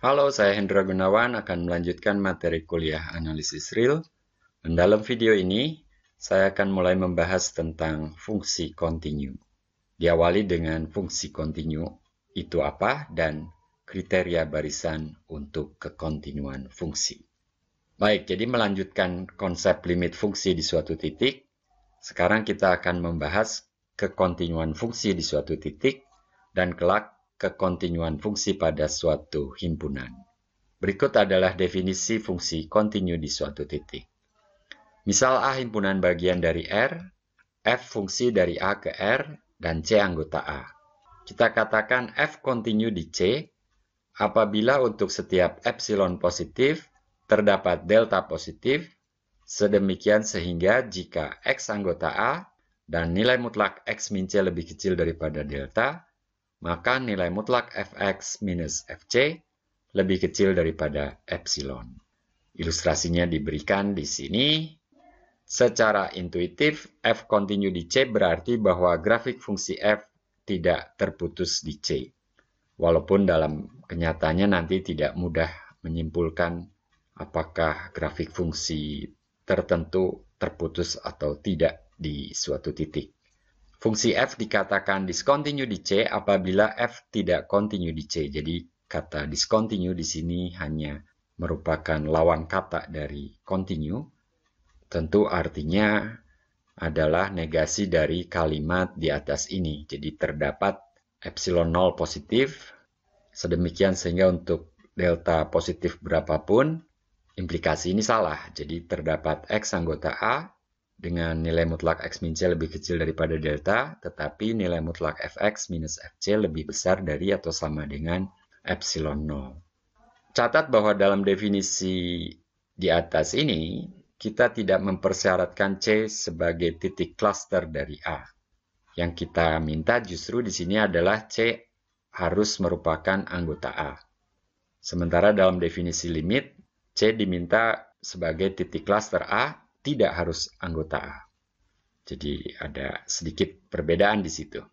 Halo, saya Hendra Gunawan akan melanjutkan materi kuliah analisis real. Dan dalam video ini, saya akan mulai membahas tentang fungsi kontinu. Diawali dengan fungsi kontinu, itu apa, dan kriteria barisan untuk kekontinuan fungsi. Baik, jadi melanjutkan konsep limit fungsi di suatu titik, sekarang kita akan membahas kekontinuan fungsi di suatu titik, dan kelak kekontinuan fungsi pada suatu himpunan. Berikut adalah definisi fungsi kontinu di suatu titik. Misal A himpunan bagian dari R, F fungsi dari A ke R, dan C anggota A. Kita katakan F kontinu di C apabila untuk setiap epsilon positif terdapat delta positif, sedemikian sehingga jika X anggota A dan nilai mutlak X min C lebih kecil daripada delta, maka nilai mutlak Fx minus Fc lebih kecil daripada epsilon. Ilustrasinya diberikan di sini. Secara intuitif, F kontinu di C berarti bahwa grafik fungsi F tidak terputus di C. Walaupun dalam kenyataannya nanti tidak mudah menyimpulkan apakah grafik fungsi tertentu terputus atau tidak di suatu titik. Fungsi F dikatakan diskontinu di C apabila F tidak kontinu di C. Jadi kata diskontinu di sini hanya merupakan lawan kata dari kontinu. Tentu artinya adalah negasi dari kalimat di atas ini. Jadi terdapat epsilon 0 positif, sedemikian sehingga untuk delta positif berapapun, implikasi ini salah. Jadi terdapat X anggota A dengan nilai mutlak X min C lebih kecil daripada delta, tetapi nilai mutlak Fx minus Fc lebih besar dari atau sama dengan epsilon 0. Catat bahwa dalam definisi di atas ini, kita tidak mempersyaratkan C sebagai titik klaster dari A. Yang kita minta justru di sini adalah C harus merupakan anggota A. Sementara dalam definisi limit, C diminta sebagai titik klaster A, tidak harus anggota A. Jadi ada sedikit perbedaan di situ.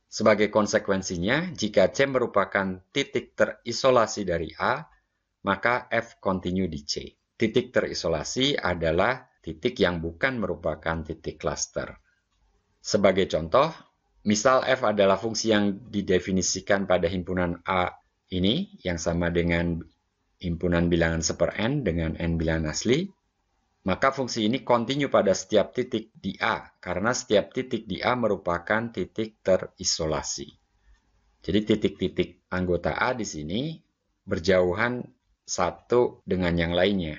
Sebagai konsekuensinya, jika C merupakan titik terisolasi dari A, maka F kontinu di C. Titik terisolasi adalah titik yang bukan merupakan titik klaster. Sebagai contoh, misal F adalah fungsi yang didefinisikan pada himpunan A ini, yang sama dengan himpunan bilangan seper N dengan N bilangan asli, maka fungsi ini kontinu pada setiap titik di A, karena setiap titik di A merupakan titik terisolasi. Jadi titik-titik anggota A di sini berjauhan satu dengan yang lainnya.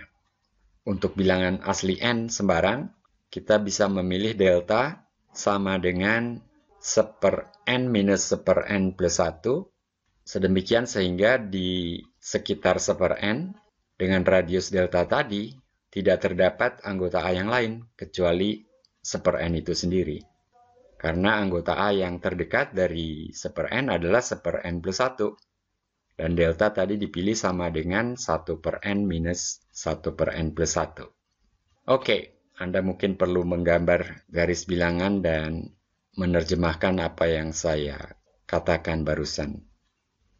Untuk bilangan asli N sembarang, kita bisa memilih delta sama dengan seper N minus seper N plus 1, sedemikian sehingga di sekitar seper N dengan radius delta tadi tidak terdapat anggota A yang lain kecuali seper N itu sendiri. Karena anggota A yang terdekat dari seper N adalah seper N plus 1. Dan delta tadi dipilih sama dengan 1 per N minus 1 per N plus 1. Oke, Anda mungkin perlu menggambar garis bilangan dan menerjemahkan apa yang saya katakan barusan.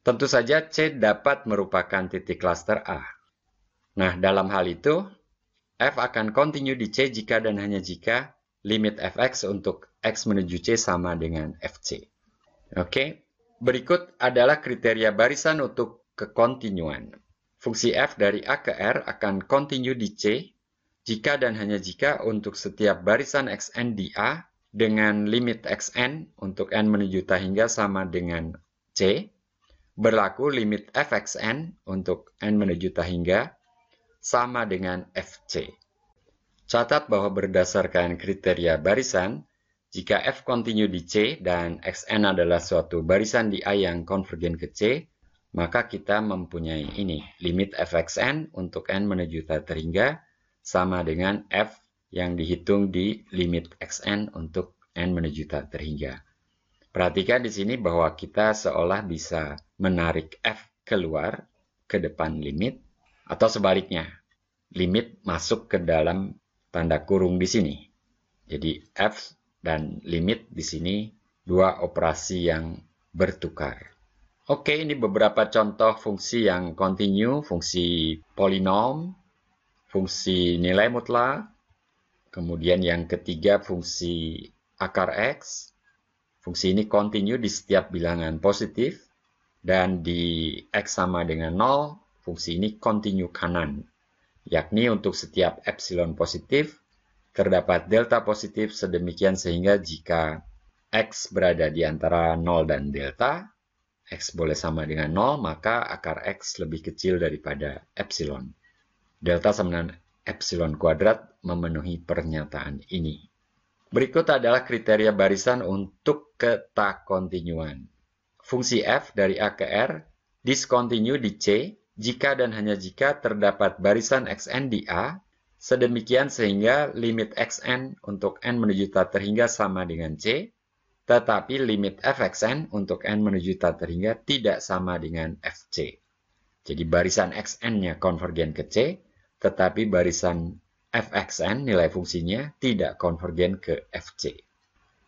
Tentu saja C dapat merupakan titik klaster A. Nah, dalam hal itu, F akan kontinu di C jika dan hanya jika limit Fx untuk X menuju C sama dengan Fc. Oke, berikut adalah kriteria barisan untuk kekontinuan. Fungsi F dari A ke R akan kontinu di C jika dan hanya jika untuk setiap barisan Xn di A dengan limit Xn untuk N menuju Ta hingga sama dengan C, berlaku limit Fxn untuk N menuju Ta hingga sama dengan Fc. Catat bahwa berdasarkan kriteria barisan, jika F kontinu di C dan Xn adalah suatu barisan di A yang konvergen ke C, maka kita mempunyai ini, limit Fxn untuk N menuju Ta terhingga sama dengan F yang dihitung di limit Xn untuk N menuju Ta terhingga. Perhatikan di sini bahwa kita seolah bisa menarik F keluar ke depan limit, atau sebaliknya, limit masuk ke dalam tanda kurung di sini. Jadi F dan limit di sini dua operasi yang bertukar. Oke, ini beberapa contoh fungsi yang kontinu, fungsi polinom, fungsi nilai mutlak, kemudian yang ketiga fungsi akar X. Fungsi ini kontinu di setiap bilangan positif, dan di X sama dengan 0, fungsi ini kontinu kanan, yakni untuk setiap epsilon positif, terdapat delta positif sedemikian sehingga jika X berada di antara 0 dan delta, X boleh sama dengan 0, maka akar X lebih kecil daripada epsilon. Delta sama dengan epsilon kuadrat memenuhi pernyataan ini. Berikut adalah kriteria barisan untuk ketakontinuan. Fungsi f dari A ke R diskontinu di C jika dan hanya jika terdapat barisan xn di A, sedemikian sehingga limit xn untuk n menuju tak terhingga sama dengan C, tetapi limit fxn untuk n menuju tak terhingga tidak sama dengan fc. Jadi barisan xn-nya konvergen ke C, tetapi barisan fxn, nilai fungsinya, tidak konvergen ke fc.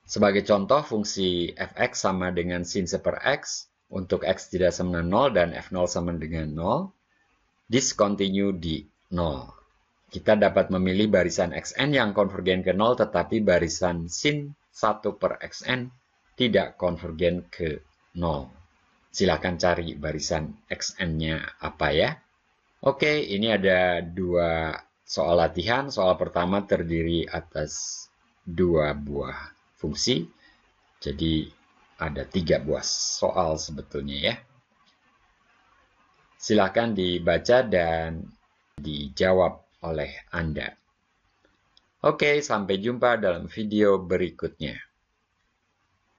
Sebagai contoh, fungsi fx sama dengan sin seper x, untuk x tidak sama dengan 0 dan f0 sama dengan 0, diskontinu di 0. Kita dapat memilih barisan xn yang konvergen ke 0, tetapi barisan sin 1 per xn tidak konvergen ke 0. Silakan cari barisan xn-nya apa ya. Oke, ini ada dua soal latihan. Soal pertama terdiri atas 2 buah fungsi. Jadi ada 3 buah soal sebetulnya ya. Silakan dibaca dan dijawab oleh Anda. Oke, sampai jumpa dalam video berikutnya.